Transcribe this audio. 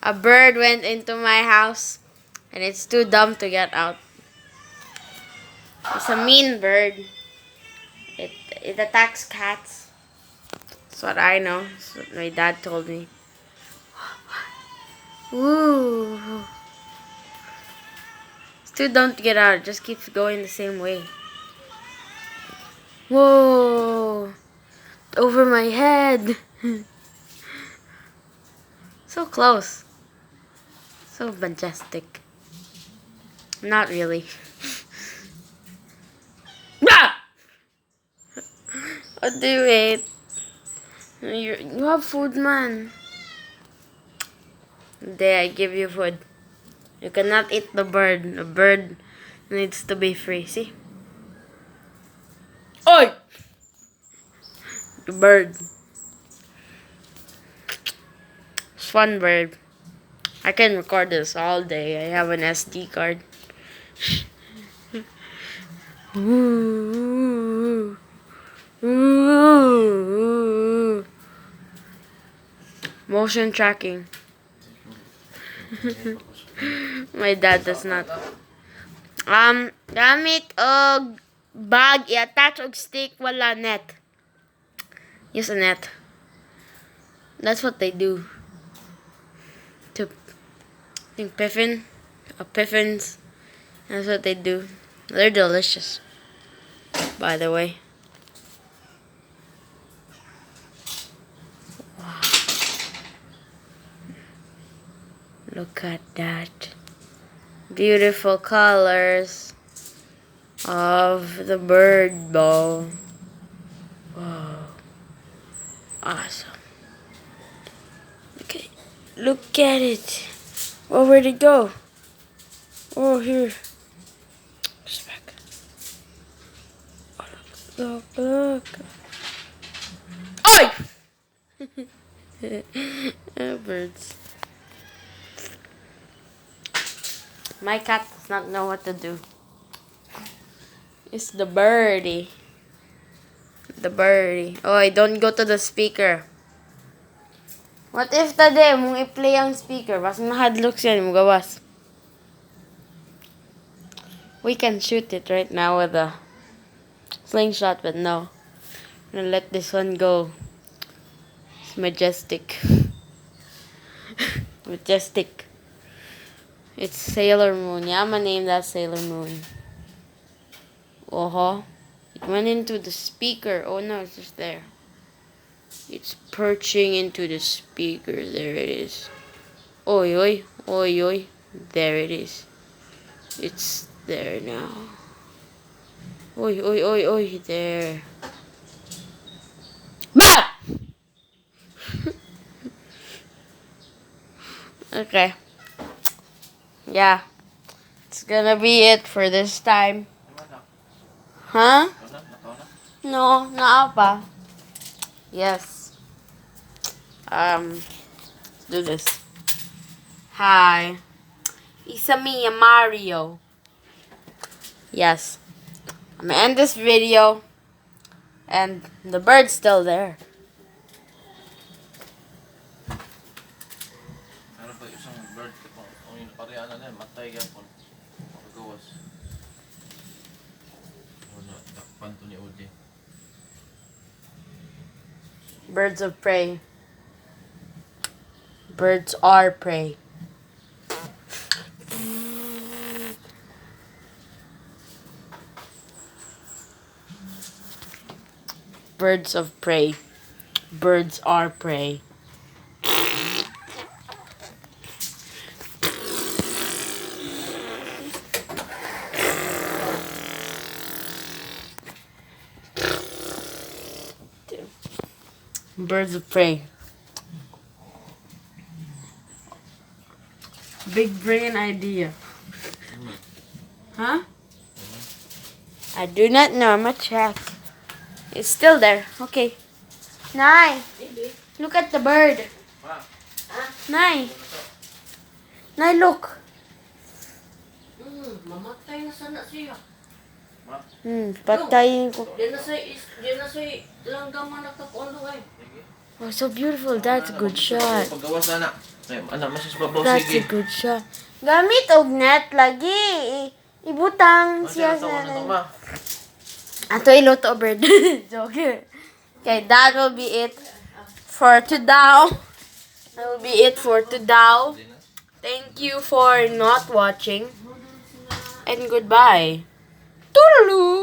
A bird went into my house and it's too dumb to get out. It's a mean bird. It attacks cats. That's what I know. That's what my dad told me. Ooh. It's too dumb to get out. It just keeps going the same way. Whoa. Over my head. So close. So majestic. Not really. Ah! What do you eat? You have food, man. There, I give you food. You cannot eat the bird. The bird needs to be free. See? Oi! The bird. It's fun bird. I can record this all day. I have an SD card. Ooh. Ooh. Motion tracking. My dad does not. Gamit og bag i-attach og stick wala net. Use a net. That's what they do. To I think piffins. That's what they do. They're delicious, by the way. Wow. Look at that. Beautiful colors of the bird ball. Wow. Awesome. Okay. Look at it. Oh, where'd it go? Oh, here. Just back. Oh, look, look, look. Oi! Oh, birds. My cat does not know what to do. It's the birdie. The birdie. Oi, don't go to the speaker. What if today mong i-play ang speaker? Basta nahadlok siya, mo gawas. We can shoot it right now with a slingshot, but no. I'm gonna let this one go. It's majestic. Majestic. It's Sailor Moon. Yeah, I'm gonna name that Sailor Moon. It went into the speaker. Oh no, it's just there. It's perching into the speaker. There it is. Oi, oi, oi, oi. There it is. It's there now. Oi, oi, oi, oi. There. Bah! Okay. Yeah. It's gonna be it for this time. Huh? No, naa pa. Yes. Let's do this. Hi. It's me, Mario. Yes. I'm gonna end this video. And the bird's still there. Birds of prey. Birds are prey. Birds of prey. Birds are prey. Birds of prey. Big brain idea. Huh? I do not know. I'm gonna check. It's still there. Okay. Nay, look at the bird. Nay. Nay, look. Mamatay na sana siya. Patayin ko. Di na sa langgaman nagkakuan ay. Oh, so beautiful. That's a good shot. Paggawas na. Ay, anak, masus babaw, That's sige. good siya. Gamit og net lagi. Ibutang siya Siya sa na to, ma. Ato iluto bird. Joke. Okay, that will be it for today. That will be it for today. Thank you for not watching. And goodbye. Toodaloo!